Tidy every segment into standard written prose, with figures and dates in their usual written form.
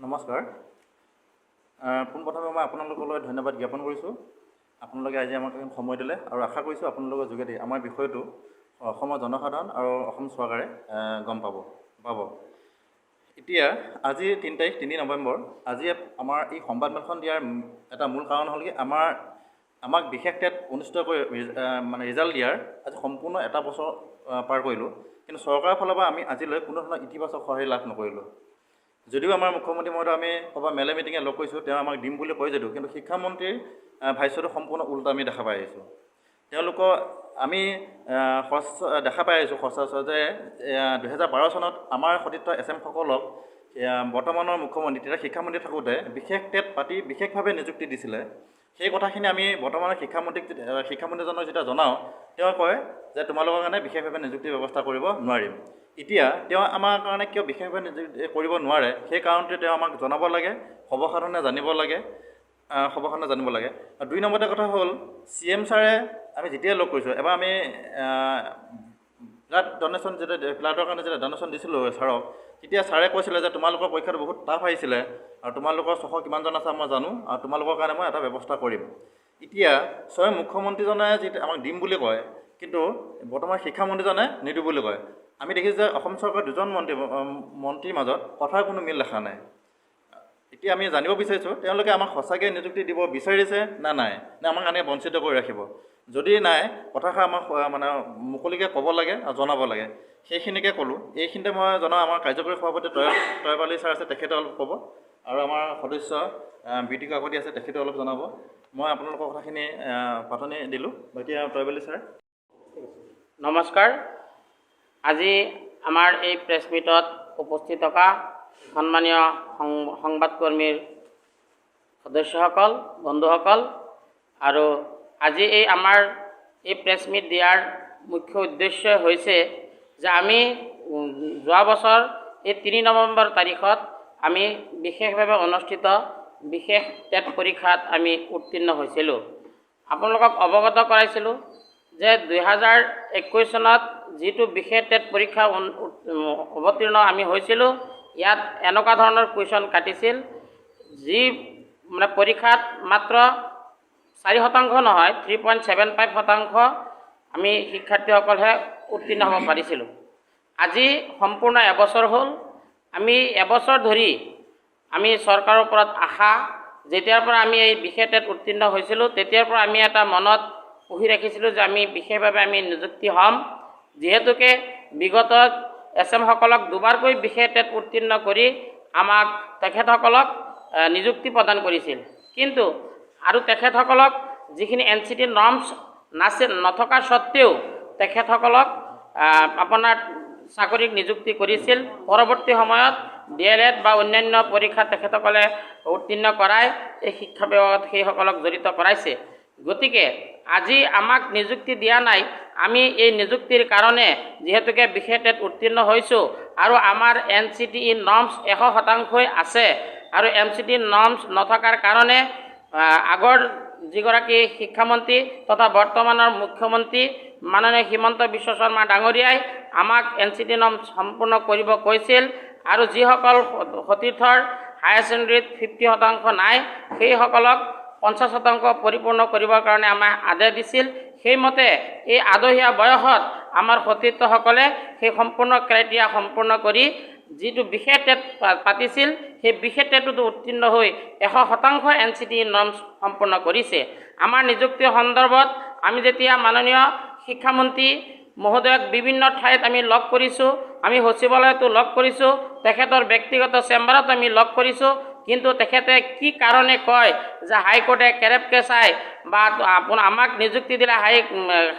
নমস্কাৰ। পোনপ্ৰথমে মই আপোনালোকলৈ ধন্যবাদ জ্ঞাপন কৰিছোঁ। আপোনালোকে আজি আমাক সময় দিলে আৰু আশা কৰিছোঁ আপোনালোকৰ যোগেদি আমাৰ বিষয়টো অসমৰ জনসাধাৰণ আৰু অসম চৰকাৰে গম পাব। এতিয়া আজি 3 তাৰিখ 3 নৱেম্বৰ। আজি আমাৰ এই সংবাদমেলখন দিয়াৰ এটা মূল কাৰণ হ'ল কি আমাক বিশেষ টেট অনুষ্ঠিত কৰি ৰিজাল্ট দিয়াৰ আজি সম্পূৰ্ণ এটা বছৰ পাৰ কৰিলোঁ, কিন্তু চৰকাৰৰ ফালৰ পৰা আমি আজিলৈ কোনো ধৰণৰ ইতিবাচক সঁহাৰি লাভ নকৰিলোঁ। যদিও আমাৰ মুখ্যমন্ত্ৰী মহোদয় আমি ক'ৰবাত মেলে মিটিঙে লগ কৰিছোঁ, তেওঁ আমাক দিম বুলি কয় যদিও, কিন্তু শিক্ষামন্ত্ৰীৰ ভাষ্যটো সম্পূৰ্ণ উল্টা আমি দেখা পাই আহিছোঁ। তেওঁলোকৰ আমি দেখা পাই আহিছোঁ সচৰাচৰ যে 2012 চনত আমাৰ সতীৰ্থ এছএমসকলক বৰ্তমানৰ মুখ্যমন্ত্ৰী তেতিয়া শিক্ষামন্ত্ৰী থাকোঁতে বিশেষ টেট পাতি বিশেষভাৱে নিযুক্তি দিছিলে। সেই কথাখিনি আমি বৰ্তমানৰ শিক্ষামন্ত্ৰীজনক যেতিয়া জনাওঁ, তেওঁ কয় যে তোমালোকৰ কাৰণে বিশেষভাৱে নিযুক্তিৰ ব্যৱস্থা কৰিব নোৱাৰিম। এতিয়া তেওঁ আমাৰ কাৰণে কিয় বিশেষভাৱে নিযুক্তি কৰিব নোৱাৰে, সেই কাৰণটো তেওঁ আমাক জনাব লাগে, সৰ্বসাধাৰণে জানিব লাগে। আৰু 2 নম্বৰতে কথা হ'ল CM ছাৰে আমি যেতিয়াই লগ কৰিছোঁ, এবাৰ আমি ফ্লাডৰ কাৰণে যেতিয়া ডনেশ্যন দিছিলোঁ ছাৰক, তেতিয়া ছাৰে কৈছিলে যে তোমালোকৰ পৰীক্ষাটো বহুত টাফ আহিছিলে আৰু তোমালোকৰ 600 কিমানজন আছে মই জানো, আৰু তোমালোকৰ কাৰণে মই এটা ব্যৱস্থা কৰিম। এতিয়া স্বয়ং মুখ্যমন্ত্ৰীজনে যেতিয়া আমাক দিম বুলি কয়, কিন্তু বৰ্তমান শিক্ষামন্ত্ৰীজনে নিদিওঁ বুলি কয়। আমি দেখিছোঁ যে অসম চৰকাৰৰ 2জন মন্ত্ৰীৰ মাজত কথাৰ কোনো মিল দেখা নাই। এতিয়া আমি জানিব বিচাৰিছোঁ তেওঁলোকে আমাক সঁচাকৈ নিযুক্তি দিব বিচাৰিছে নে নাই, নে আমাক এনেকৈ বঞ্চিত কৰি ৰাখিব। যদি নাই, কথাষাৰ আমাক মুকলিকৈ ক'ব লাগে আৰু জনাব লাগে। সেইখিনিকে ক'লোঁ। এইখিনিতে মই জনাওঁ আমাৰ কাৰ্যকৰী সভাপতি তয়পালী ছাৰ আছে, তেখেতে অলপ ক'ব, আৰু আমাৰ সদস্য বিটি কাকতি আছে, তেখেতে অলপ জনাব। মই আপোনালোকৰ কথাখিনি পাতনি দিলোঁ। বাকী তয়পালী ছাৰ। নমস্কাৰ। আজি আমাৰ এই প্ৰেছ মিটত উপস্থিত থকা সন্মানীয় সংবাদকৰ্মীৰ সদস্যসকল, বন্ধুসকল, আৰু আজি আমাৰ এই প্ৰেছ মিট দিয়াৰ মুখ্য উদ্দেশ্য হৈছে যে আমি যোৱা বছৰ এই 3 নৱেম্বৰ তাৰিখত আমি বিশেষভাৱে অনুষ্ঠিত বিশেষ টেট পৰীক্ষাত আমি উত্তীৰ্ণ হৈছিলোঁ। আপোনালোকক অৱগত কৰাইছিলোঁ যে 2021 চনত যিটো বিশেষ টেট পৰীক্ষা অৱতীৰ্ণ আমি হৈছিলোঁ, ইয়াত এনেকুৱা ধৰণৰ কুৱেশ্যন কাটিছিল যি পৰীক্ষাত মাত্ৰ 4% নহয়, 3.75% আমি শিক্ষাৰ্থীসকলহে উত্তীৰ্ণ হ'ব পাৰিছিলোঁ। আজি সম্পূৰ্ণ এবছৰ হ'ল। আমি এবছৰ ধৰি আমি চৰকাৰৰ ওপৰত আশা, যেতিয়াৰ পৰা আমি এই বিশেষ টেট উত্তীৰ্ণ হৈছিলোঁ তেতিয়াৰ পৰা আমি এটা মনত পুহি ৰাখিছিলোঁ যে আমি বিশেষভাৱে আমি নিযুক্তি হ'ম, যিহেতুকে বিগত এছএমসকলক 2বাৰকৈ বিশেষ টেট উত্তীৰ্ণ কৰি আমাক তেখেতসকলক নিযুক্তি প্ৰদান কৰিছিল। কিন্তু আৰু তেখেতসকলক যিখিনি NCT নৰ্মছ নথকা স্বত্তেও তেখেতসকলক আপোনাৰ চাকৰিক নিযুক্তি কৰিছিল। পৰৱৰ্তী সময়ত DLED বা অন্যান্য পৰীক্ষা তেখেতসকলে উত্তীৰ্ণ কৰাই এই শিক্ষা বিভাগত সেইসকলক জড়িত কৰাইছে। গতিকে আজি আমাক নিযুক্তি দিয়া নাই। আমি এই নিযুক্তিৰ কাৰণে যিহেতুকে বিশেষ টেট উত্তীৰ্ণ হৈছোঁ আৰু আমাৰ NCT নৰ্মছ 100% আছে, আৰু NCT নৰ্মছ নথকাৰ কাৰণে আগৰ যিগৰাকী শিক্ষামন্ত্ৰী তথা বৰ্তমানৰ মুখ্যমন্ত্ৰী মাননীয় হিমন্ত বিশ্ব শৰ্মা ডাঙৰীয়াই আমাক NCT নৰ্মছ সম্পূৰ্ণ কৰিব কৈছিল, আৰু যিসকল সতীৰ্থৰ হায়াৰ ছেকেণ্ডেৰীত 50% নাই, সেইসকলক 50% পৰিপূৰ্ণ কৰিবৰ কাৰণে আমাক আদেশ দিছিল। সেইমতে এই আদহীয়া বয়সত আমাৰ সতীৰ্থসকলে সেই সম্পূৰ্ণ ক্ৰাইটেৰিয়া সম্পূৰ্ণ কৰি যিটো বিশেষ টেট পাতিছিল, সেই বিশেষ টেটতো উত্তীৰ্ণ হৈ 100% NCT নৰ্মছ সম্পূৰ্ণ কৰিছে। আমাৰ নিযুক্তিৰ সন্দৰ্ভত আমি যেতিয়া মাননীয় শিক্ষামন্ত্ৰী মহোদয়ক বিভিন্ন ঠাইত আমি লগ কৰিছোঁ, আমি সচিবালয়তো লগ কৰিছোঁ, তেখেতৰ ব্যক্তিগত চেম্বাৰত আমি লগ কৰিছোঁ, কিন্তু তেখেতে কি কাৰণে কয় যে হাইকোৰ্টে কেৰেপকে চাই বা আমাক নিযুক্তি দিলে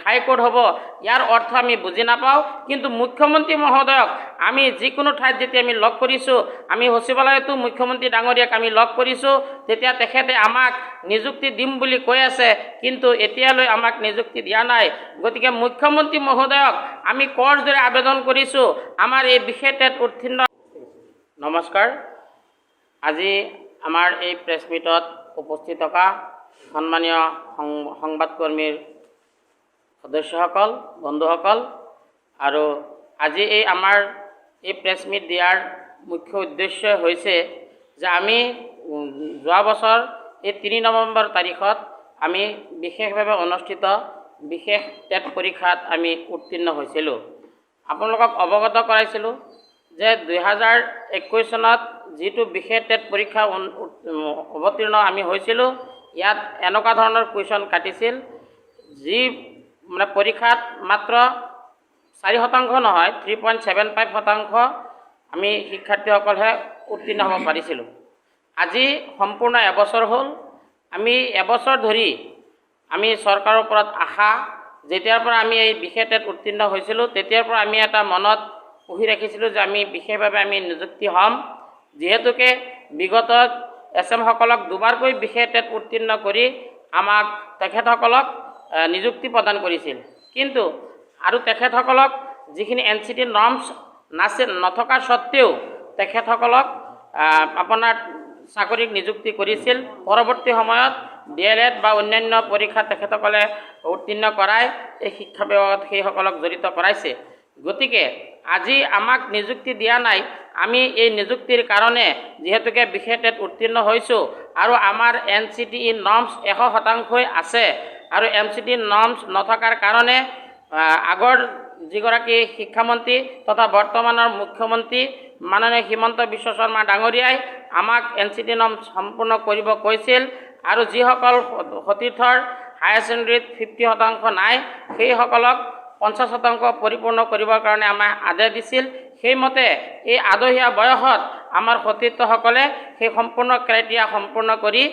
হাইকোৰ্ট হ'ব, ইয়াৰ অৰ্থ আমি বুজি নাপাওঁ। কিন্তু মুখ্যমন্ত্ৰী মহোদয়ক আমি যিকোনো ঠাইত যেতিয়া আমি লগ কৰিছোঁ, আমি সচিবালয়তো মুখ্যমন্ত্ৰী ডাঙৰীয়াক আমি লগ কৰিছোঁ, তেতিয়া তেখেতে আমাক নিযুক্তি দিম বুলি কৈ আছে, কিন্তু এতিয়ালৈ আমাক নিযুক্তি দিয়া নাই। গতিকে মুখ্যমন্ত্ৰী মহোদয়ক আমি কৰযোৰে আবেদন কৰিছোঁ আমাৰ এই বিশেষ টেট উত্তীৰ্ণ। নমস্কাৰ। আজি আমাৰ এই প্ৰেছ মিটত উপস্থিত থকা সন্মানীয় সংবাদকৰ্মীৰ সদস্যসকল, বন্ধুসকল, আৰু আজি আমাৰ এই প্ৰেছ মিট দিয়াৰ মুখ্য উদ্দেশ্য হৈছে যে আমি যোৱা বছৰ এই 3 নৱেম্বৰ তাৰিখত আমি বিশেষভাৱে অনুষ্ঠিত বিশেষ টেট পৰীক্ষাত আমি উত্তীৰ্ণ হৈছিলোঁ। আপোনালোকক অৱগত কৰাইছিলোঁ যে 2021 চনত যিটো বিশেষ টেট পৰীক্ষা অৱতীৰ্ণ আমি হৈছিলোঁ, ইয়াত এনেকুৱা ধৰণৰ কুৱেশ্যন কাটিছিল যি মানে পৰীক্ষাত মাত্ৰ 4% নহয় 3.75% আমি শিক্ষাৰ্থীসকলহে উত্তীৰ্ণ হ'ব পাৰিছিলোঁ। আজি সম্পূৰ্ণ এবছৰ হ'ল। আমি এবছৰ ধৰি আমি চৰকাৰৰ ওপৰত আশা, যেতিয়াৰ পৰা আমি এই বিশেষ টেট উত্তীৰ্ণ হৈছিলোঁ তেতিয়াৰ পৰা আমি এটা মনত পুহি ৰাখিছিলোঁ যে আমি বিশেষভাৱে আমি নিযুক্তি হ'ম, যিহেতুকে বিগত এছএমসকলক দুবাৰকৈ বিশেষ টেট উত্তীৰ্ণ কৰি আমাক তেখেতসকলক নিযুক্তি প্ৰদান কৰিছিল। কিন্তু আৰু তেখেতসকলক যিখিনি NCT নৰ্মছ নথকা স্বত্তেও তেখেতসকলক আপোনাৰ চাকৰিক নিযুক্তি কৰিছিল। পৰৱৰ্তী সময়ত DLED বা অন্যান্য পৰীক্ষা তেখেতসকলে উত্তীৰ্ণ কৰাই এই শিক্ষা বিভাগত সেইসকলক জড়িত কৰাইছে। গতিকে আজি আমাক নিযুক্তি দিয়া নাই। আমি এই নিযুক্তিৰ কাৰণে যিহেতুকে বিশেষ টেট উত্তীৰ্ণ হৈছোঁ আৰু আমাৰ NCTE নৰ্মছ 100% আছে আৰু NCTE নৰ্মছ নথকাৰ কাৰণে আগৰ যিগৰাকী শিক্ষামন্ত্ৰী তথা বৰ্তমানৰ মুখ্যমন্ত্ৰী মাননীয় হিমন্ত বিশ্ব শৰ্মা ডাঙৰীয়াই আমাক NCTE নৰ্মছ সম্পূৰ্ণ কৰিব কৈছিল আৰু যিসকল সতীৰ্থৰ হায়াৰ ছেকেণ্ডেৰীত 50% নাই সেইসকলক 50% পৰিপূৰ্ণ কৰিবৰ কাৰণে আমাক আদেশ দিছিল। সেইমতে এই আদহীয়া বয়সত আমাৰ সতীৰ্থসকলে সেই সম্পূৰ্ণ ক্ৰাইটেৰিয়া সম্পূৰ্ণ কৰি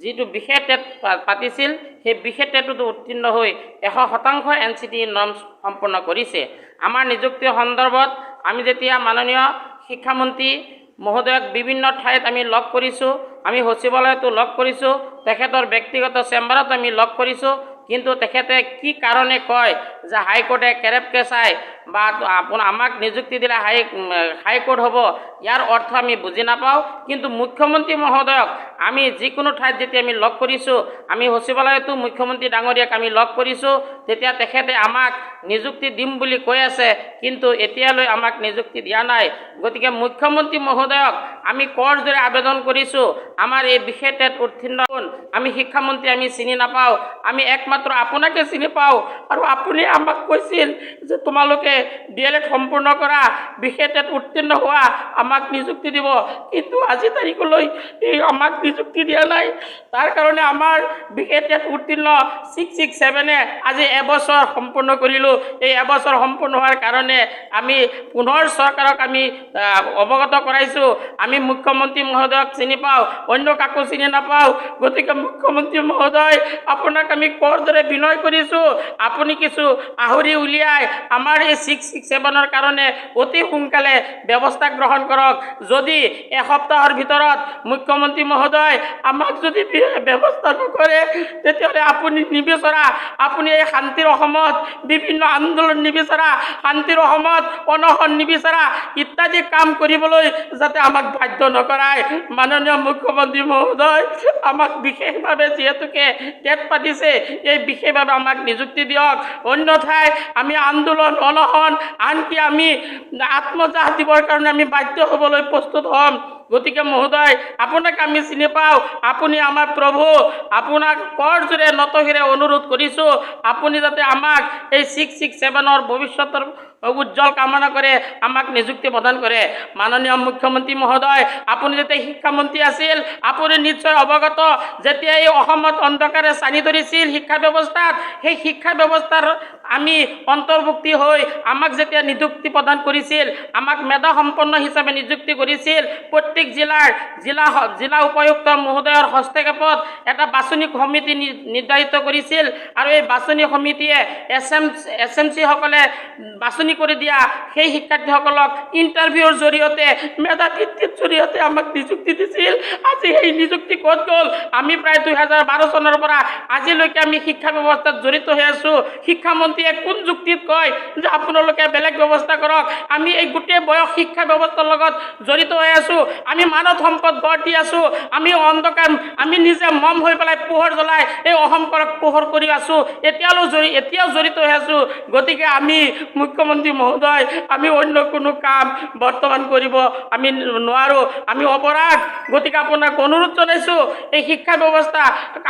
যিটো বিশেষ টেট পাতিছিল সেই বিশেষ টেটতো উত্তীৰ্ণ হৈ 100% NCTE নৰ্মছ সম্পূৰ্ণ কৰিছে। আমাৰ নিযুক্তিৰ সন্দৰ্ভত আমি যেতিয়া মাননীয় শিক্ষামন্ত্ৰী মহোদয়ক বিভিন্ন ঠাইত আমি লগ কৰিছোঁ, আমি সচিবালয়তো লগ কৰিছোঁ, তেখেতৰ ব্যক্তিগত চেম্বাৰত আমি লগ কৰিছোঁ, কিন্তু তেখেতে কি কাৰণে কয় যে হাইকোৰ্টে কেৰেপকে চাই বা আমাক নিযুক্তি দিলে হাইকোৰ্ট হ'ব, ইয়াৰ অৰ্থ আমি বুজি নাপাওঁ। কিন্তু মুখ্যমন্ত্ৰী মহোদয়ক আমি যিকোনো ঠাইত যেতিয়া আমি লগ কৰিছোঁ, আমি সচিবালয়তো মুখ্যমন্ত্ৰী ডাঙৰীয়াক আমি লগ কৰিছোঁ, তেতিয়া তেখেতে আমাক নিযুক্তি দিম বুলি কৈ আছে, কিন্তু এতিয়ালৈ আমাক নিযুক্তি দিয়া নাই। গতিকে মুখ্যমন্ত্ৰী মহোদয়ক আমি কৰজোৰে আবেদন কৰিছোঁ, আমাৰ এই বিশেষ টেট উত্তীৰ্ণ আমি শিক্ষামন্ত্ৰী আমি চিনি নাপাওঁ, আমি একমাত্ৰ আপোনাকে চিনি পাওঁ। আৰু আপুনি আমাক কৈছিল যে তোমালোকে DLED সম্পূৰ্ণ কৰা, বিশেষ টেট উত্তীৰ্ণ হোৱা, আমাক নিযুক্তি দিব, কিন্তু আজি তাৰিখলৈ আমাক নিযুক্তি দিয়া নাই। তাৰ কাৰণে আমাৰ বিশেষ টেট উত্তীৰ্ণ 667 আজি এবছৰ সম্পূৰ্ণ কৰিলোঁ। এই এবছৰ সম্পূৰ্ণ হোৱাৰ কাৰণে আমি পুনৰ চৰকাৰক আমি অৱগত কৰাইছোঁ, আমি মুখ্যমন্ত্ৰী মহোদয়ক চিনি পাওঁ, অন্য কাকো চিনি নাপাওঁ। গতিকে মুখ্যমন্ত্ৰী মহোদয়, আপোনাক আমি কৰদৰে বিনয় কৰিছোঁ, আপুনি কিছু আহৰি উলিয়াই আমাৰ এই 667 কাৰণে অতি সোনকালে ব্যৱস্থা গ্ৰহণ কৰক। যদি এসপ্তাহৰ ভিতৰত মুখ্যমন্ত্ৰী মহোদয় আমাক যদি ব্যৱস্থা নকৰে, তেতিয়াহ'লে আপুনি নিবিচৰা, আপুনি এই শান্তিৰ অসমত বিভিন্ন আন্দোলন নিবিচৰা, শান্তিৰ অসমত অনশন নিবিচৰা ইত্যাদি কাম কৰিবলৈ যাতে আমাক বাধ্য নকৰায়। মাননীয় মুখ্যমন্ত্ৰী মহোদয়, আমাক বিশেষভাৱে যিহেতুকে টেট পাতিছে, এই বিশেষভাৱে আমাক নিযুক্তি দিয়ক, অন্যথাই আমি আন্দোলন অনশন আনকি আমি আত্মজাহ দিবৰ কাৰণে আমি বাধ্য হ'বলৈ প্ৰস্তুত হ'ম। গতিকে মহোদয়, আপোনাক আমি চিনি পাওঁ, আপুনি আমাৰ প্ৰভু, আপোনাক কৰজোৰে নতশিৰে অনুৰোধ কৰিছোঁ, আপুনি যাতে আমাক এই 667 ভৱিষ্যতৰ উজ্জ্বল কামনা কৰে আমাক নিযুক্তি প্ৰদান কৰে। মাননীয় মুখ্যমন্ত্ৰী মহোদয়, আপুনি যেতিয়া শিক্ষামন্ত্ৰী আছিল, আপুনি নিশ্চয় অৱগত, যেতিয়া এই অসমত অন্ধকাৰে চানি ধৰিছিল শিক্ষা ব্যৱস্থাত, সেই শিক্ষা ব্যৱস্থাৰ আমি অন্তৰ্ভুক্তি হৈ আমাক যেতিয়া নিযুক্তি প্ৰদান কৰিছিল, আমাক মেধা সম্পন্ন হিচাপে নিযুক্তি কৰিছিল, প্ৰত্যেক জিলা উপায়ুক্ত মহোদয়ৰ হস্তক্ষেপত এটা বাছনি সমিতি নিৰ্ধাৰিত কৰিছিল আৰু এই বাছনি সমিতিয়ে SMC সকলে বাছনি কৰি দিয়া সেই শিক্ষাৰ্থীসকলক ইণ্টাৰভিউৰ জৰিয়তে মেধা ভিত্তিৰ জৰিয়তে আমাক নিযুক্তি দিছিল। আজি সেই নিযুক্তি ক'ত গ'ল? আমি প্ৰায় 2012 চনৰ পৰা আজিলৈকে আমি শিক্ষা ব্যৱস্থাত জড়িত হৈ আছোঁ। শিক্ষামন্ত্ৰীয়ে কোন যুক্তিত কয় যে আপোনালোকে বেলেগ ব্যৱস্থা কৰক? আমি এই গোটেই বয়স শিক্ষা ব্যৱস্থাৰ লগত জড়িত হৈ আছোঁ, আমি মানৱ সম্পদ গঢ় দি আছোঁ, আমি অন্ধকাৰ, আমি নিজে মম হৈ পেলাই পোহৰ জ্বলাই এই অসমখনক পোহৰ কৰি আছোঁ, এতিয়াও জড়িত হৈ আছোঁ। গতিকে আমি মুখ্যমন্ত্ৰী শিক্ষামন্ত্ৰী মহোদয়, আমি অন্য কোনো কাম বৰ্তমান কৰিব আমি নোৱাৰোঁ, আমি অপৰাধ। গতিকে আপোনাক অনুৰোধ জনাইছোঁ, এই শিক্ষা ব্যৱস্থা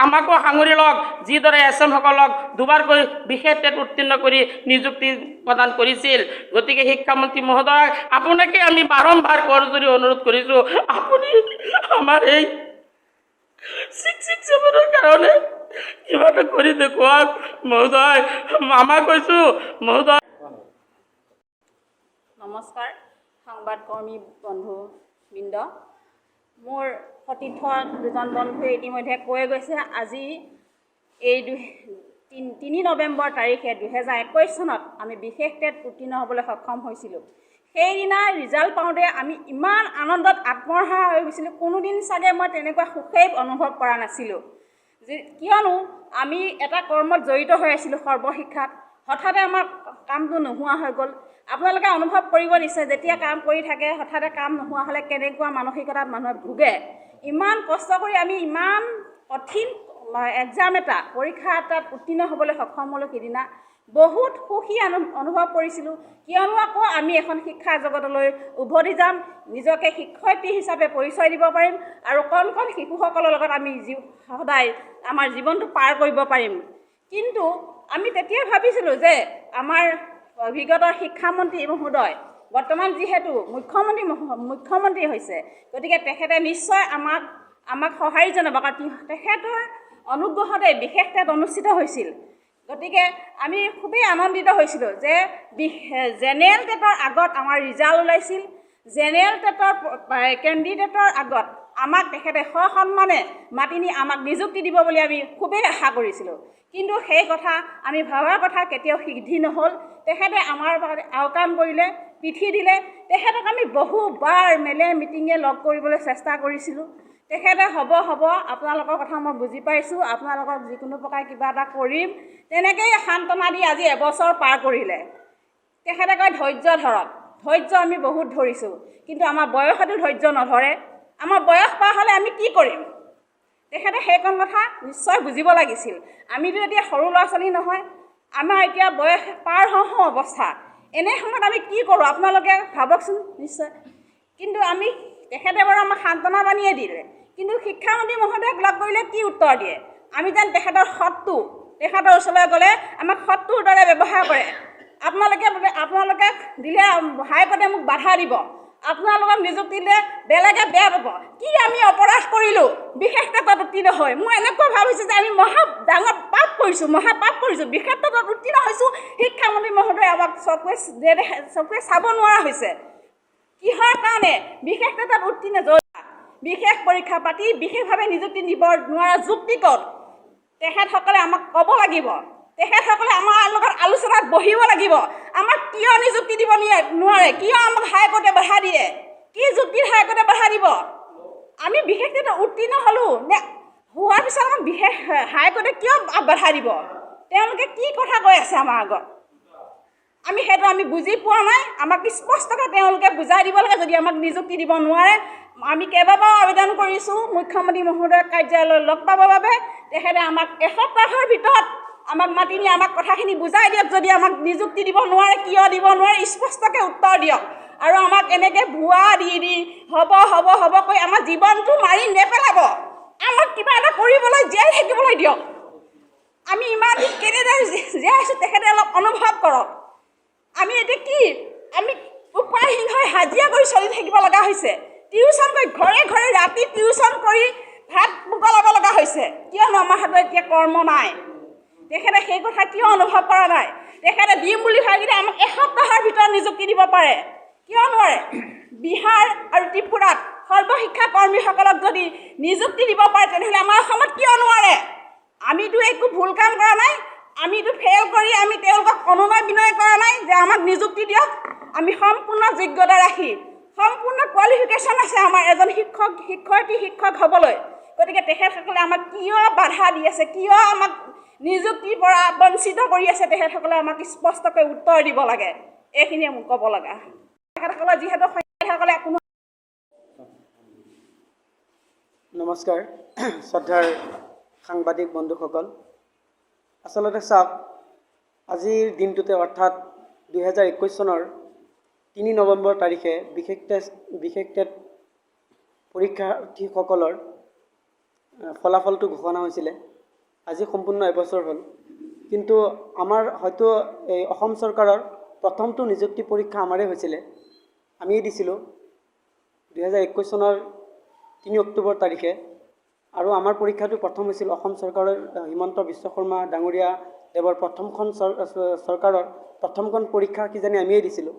আমাকো সাঙুৰি লওক। যিদৰে SM সকলক দুবাৰকৈ বিশেষ টেট উত্তীৰ্ণ কৰি নিযুক্তি প্ৰদান কৰিছিল। গতিকে শিক্ষামন্ত্ৰী মহোদয়, আপোনাকে আমি বাৰম্বাৰ কৰজোৰি অনুৰোধ কৰিছোঁ, আপুনি আমাৰ এই 667ৰ কাৰণে কিবা এটা কৰি দেখুৱাওক মহোদয়। আমাক কৈছোঁ মহোদয়। নমস্কাৰ সংবাদকৰ্মী বন্ধুবৃন্দ, মোৰ সতীৰ্থ দুজন বন্ধুৱে ইতিমধ্যে কৈ গৈছে। আজি এই 3 নৱেম্বৰ তাৰিখে 2021 চনত আমি বিশেষ টেট উত্তীৰ্ণ হ'বলৈ সক্ষম হৈছিলোঁ। সেইদিনা ৰিজাল্ট পাওঁতে আমি ইমান আনন্দত আত্মহাৰা হৈ গৈছিলোঁ, কোনোদিন চাগে মই তেনেকুৱা সুখেই অনুভৱ কৰা নাছিলোঁ। কিয়নো আমি এটা কৰ্মত জড়িত হৈ আছিলোঁ সৰ্বশিক্ষাত, হঠাতে আমাৰ কামটো নোহোৱা হৈ গ'ল। আপোনালোকে অনুভৱ কৰিব নিশ্চয়, যেতিয়া কাম কৰি থাকে হঠাতে কাম নোহোৱা হ'লে কেনেকুৱা মানসিকতাত মানুহে ভোগে। ইমান কষ্ট কৰি আমি ইমান কঠিন এক্সাম এটা, পৰীক্ষা এটাত উত্তীৰ্ণ হ'বলৈ সক্ষম হ'লোঁ। সিদিনা বহুত সুখী অনুভৱ কৰিছিলোঁ, কিয়নো আকৌ আমি এখন শিক্ষা জগতলৈ উভতি যাম, নিজকে শিক্ষয়িত্ৰী হিচাপে পৰিচয় দিব পাৰিম আৰু কণ কণ শিশুসকলৰ লগত আমি সদায় আমাৰ জীৱনটো পাৰ কৰিব পাৰিম। কিন্তু আমি তেতিয়া ভাবিছিলোঁ যে আমাৰ বিগতৰ শিক্ষামন্ত্ৰী মহোদয় বৰ্তমান যিহেতু মুখ্যমন্ত্ৰী হৈছে, গতিকে তেখেতে নিশ্চয় আমাক সঁহাৰি জনাব, কাৰণ তেখেতৰ অনুগ্ৰহতে বিশেষ টেট অনুষ্ঠিত হৈছিল। গতিকে আমি খুবেই আনন্দিত হৈছিলোঁ যে জেনেৰেল টেটৰ আগত আমাৰ ৰিজাল্ট ওলাইছিল। জেনেৰেল টেটৰ কেণ্ডিডেটৰ আগত আমাক তেখেতে সসন্মানে মাতি নি আমাক নিযুক্তি দিব বুলি আমি খুবেই আশা কৰিছিলোঁ। কিন্তু সেই কথা আমি ভবাৰ কথা কেতিয়াও সিদ্ধি নহ'ল। তেখেতে আমাৰ আওকাণ কৰিলে, পিঠি দিলে। তেখেতক আমি বহুবাৰ মিটিঙে লগ কৰিবলৈ চেষ্টা কৰিছিলোঁ। তেখেতে হ'ব আপোনালোকৰ কথা মই বুজি পাইছোঁ, আপোনালোকক যিকোনো প্ৰকাৰে কিবা এটা কৰিম, তেনেকৈয়ে সান্তনা দি আজি এবছৰ পাৰ কৰিলে। তেখেতে কয় ধৈৰ্য ধৰক। ধৈৰ্য আমি বহুত ধৰিছোঁ, কিন্তু আমাৰ বয়সতো ধৈৰ্য নধৰে। আমাৰ বয়স পাৰ হ'লে আমি কি কৰিম? তেখেতে সেইকণ কথা নিশ্চয় বুজিব লাগিছিল। আমিতো এতিয়া সৰু ল'ৰা ছোৱালী নহয়, আমাৰ এতিয়া বয়স পাৰ হওঁ অৱস্থা। এনে সময়ত আমি কি কৰোঁ আপোনালোকে ভাবকচোন নিশ্চয়। কিন্তু তেখেতে বাৰু আমাক সান্তনা বাণীয়ে দিলে, কিন্তু শিক্ষামন্ত্ৰী মহোদয়ক লগ কৰিলে কি উত্তৰ দিয়ে? আমি যেন তেখেতৰ ওচৰলৈ গ'লে আমাক শত্ৰুৰ দৰে ব্যৱহাৰ কৰে। আপোনালোকে দিলে হাইকোৰ্টে মোক বাধা দিব, আপোনালোকক নিযুক্তি দিলে বেলেগে বেয়া পাব। কি আমি অপৰাধ কৰিলোঁ বিশেষ টেটত উত্তীৰ্ণ হৈ? মই এনেকুৱা ভাবিছোঁ যে আমি ডাঙৰ পাপ কৰিছোঁ। বিশেষ টেটত উত্তীৰ্ণ হৈছোঁ, শিক্ষামন্ত্ৰী মহোদয়ে আমাক চকুৱে চাব নোৱাৰা হৈছে। কিহৰ কাৰণে? বিশেষ টেটত উত্তীৰ্ণ বিশেষ পৰীক্ষা পাতি বিশেষভাৱে নিযুক্তি দিব নোৱাৰা যুক্তি ক'ত? তেখেতসকলে আমাক ক'ব লাগিব। তেখেতসকলে আমাৰ লগত আলোচনাত বহিব লাগিব। আমাক কিয় নিযুক্তি দিব নোৱাৰে? কিয় আমাক হাইকোৰ্টে বাধা দিয়ে? কি যুক্তিত হাইকোৰ্টে বাধা দিব? আমি বিশেষ টেটত উত্তীৰ্ণ হ'লোঁ নে হোৱাৰ পিছত আমাক হাইকোৰ্টে কিয় বাধা দিব? তেওঁলোকে কি কথা কৈ আছে আমাৰ আগত? সেইটো বুজি পোৱা নাই। আমাক স্পষ্টকৈ তেওঁলোকে বুজাই দিব লাগে। যদি আমাক নিযুক্তি দিব নোৱাৰে, আমি কেইবাবাৰো আবেদন কৰিছোঁ মুখ্যমন্ত্ৰী মহোদয়ৰ কাৰ্যালয়লৈ লগ পাবৰ বাবে। তেখেতে আমাক এসপ্তাহৰ ভিতৰত আমাক মাতি নি আমাক কথাখিনি বুজাই দিয়ক। যদি আমাক নিযুক্তি দিব নোৱাৰে, কিয় দিব নোৱাৰে স্পষ্টকৈ উত্তৰ দিয়ক। আৰু আমাক এনেকৈ ভুৱা দি হ'ব কৈ আমাৰ জীৱনটো মাৰি নেপেলাব। আমাক কিবা এটা কৰিবলৈ জীয়াই থাকিবলৈ দিয়ক। আমি ইমান দিন কেনেদৰে জীয়াই আছোঁ তেখেতে অলপ অনুভৱ কৰক। আমি এতিয়া আমি উপায়হীন হৈ হাজিৰা কৰি চলি থাকিব লগা হৈছে। টিউশ্যন কৰি ঘৰে ৰাতি টিউশ্যন কৰি ভাত মোকলাব লগা হৈছে, কিয়নো আমাৰ হাতত এতিয়া কৰ্ম নাই। তেখেতে সেই কথা কিয় অনুভৱ কৰা নাই? তেখেতে দিম বুলি ভাবিলে আমাক এসপ্তাহৰ ভিতৰত নিযুক্তি দিব পাৰে, কিয় নোৱাৰে? বিহাৰ আৰু ত্ৰিপুৰাত সৰ্বশিক্ষা কৰ্মীসকলক যদি নিযুক্তি দিব পাৰে, তেনেহ'লে আমাৰ অসমত কিয় নোৱাৰে? আমিতো একো ভুল কাম কৰা নাই, আমিতো ফেইল কৰি আমি তেওঁলোকক অনুনয় বিনয় কৰা নাই যে আমাক নিযুক্তি দিয়ক। আমি সম্পূৰ্ণ যোগ্যতা ৰাখি, সম্পূৰ্ণ কোৱালিফিকেশ্যন আছে আমাৰ এজন শিক্ষক হ'বলৈ। গতিকে তেখেতসকলে আমাক কিয় বাধা দি আছে, কিয় আমাক নিযুক্তিৰ পৰা বঞ্চিত কৰি আছে, তেখেতসকলে আমাক স্পষ্টকৈ উত্তৰ দিব লাগে। এইখিনিয়ে মোক ক'ব লগা। তেখেতসকলৰ যিহেতু তেখেতসকলে কোনো নমস্কাৰ শ্ৰদ্ধাৰ সাংবাদিক বন্ধুসকল। আচলতে চাওক, আজিৰ দিনটোতে অৰ্থাৎ 2021 চনৰ 3 নৱেম্বৰ তাৰিখে বিশেষ টেট পৰীক্ষাৰ্থীসকলৰ ফলাফলটো ঘোষণা হৈছিলে। আজি সম্পূৰ্ণ এবছৰ হ'ল, কিন্তু আমাৰ হয়তো এই অসম চৰকাৰৰ প্ৰথমটো নিযুক্তি পৰীক্ষা আমাৰেই হৈছিলে, আমিয়েই দিছিলোঁ 2021 চনৰ 3 অক্টোবৰ তাৰিখে। আৰু আমাৰ পৰীক্ষাটো প্ৰথম হৈছিল অসম চৰকাৰৰ হিমন্ত বিশ্ব শৰ্মা ডাঙৰীয়া দেৱৰ প্ৰথমখন চৰকাৰৰ প্ৰথমখন পৰীক্ষা কিজানি আমিয়েই দিছিলোঁ।